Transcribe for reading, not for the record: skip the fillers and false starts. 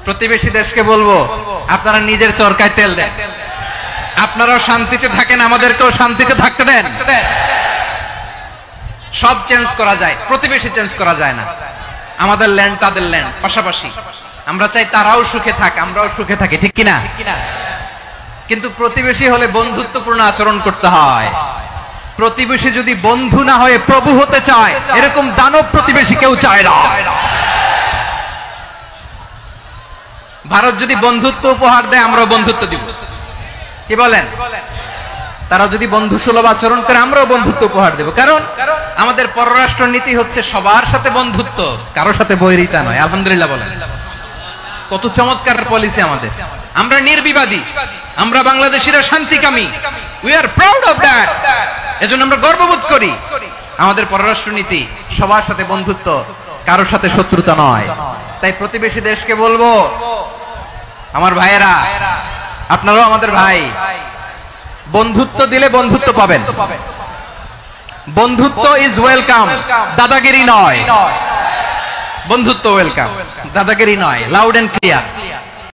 প্রতিবেশী দেশকে বলবো, আপনারা নিজের চরকায় তেল দেন, আপনারাও শান্তিতে থাকেন, আমাদেরকেও শান্তিতে থাকতে দেন। সব চেঞ্জ করা যায়, প্রতিবেশী চেঞ্জ করা যায় না। আমাদের ল্যান্ড তাদের ল্যান্ড, পাশাপাশি। আমরা চাই তারাও সুখে থাক, আমরাও সুখে থাকি, ঠিক কিনা? কিন্তু প্রতিবেশী হলে বন্ধুত্বপূর্ণ আচরণ করতে হয়। প্রতিবেশী যদি বন্ধু না হয়ে প্রভু হতে চায়, এরকম দানব প্রতিবেশী কেউ চায় না। ভারত যদি বন্ধুত্ব উপহার দেয়, আমরাও বন্ধুত্ব দিব, কি বলেন? তারা যদি বন্ধু সুলভ আচরণ করে, আমরাও বন্ধুত্ব উপহার দেব। কারণ আমাদের পররাষ্ট্র নীতি হচ্ছে সবার সাথে বন্ধুত্ব, কারোর সাথে বৈরিতা নয়। আলহামদুলিল্লাহ বলেন, কত চমৎকার পলিসি আমাদের। আমরা নির্বিবাদী, আমরা বাংলাদেশিরা শান্তিকামী। We are proud of that. এজন্য আমরা গর্ববোধ করি। আমাদের পররাষ্ট্র নীতি সবার সাথে বন্ধুত্ব, কারোর সাথে শত্রুতা নয়। তাই প্রতিবেশী দেশকে বলবো, আমার ভাইয়েরা, আপনারাও আমাদের ভাই, বন্ধুত্ব দিলে বন্ধুত্ব পাবেন। বন্ধুত্ব ইজ ওয়েলকাম, দাদাগিরি নয়। বন্ধুত্ব ওয়েলকাম, দাদাগিরি নয়। Loud and clear.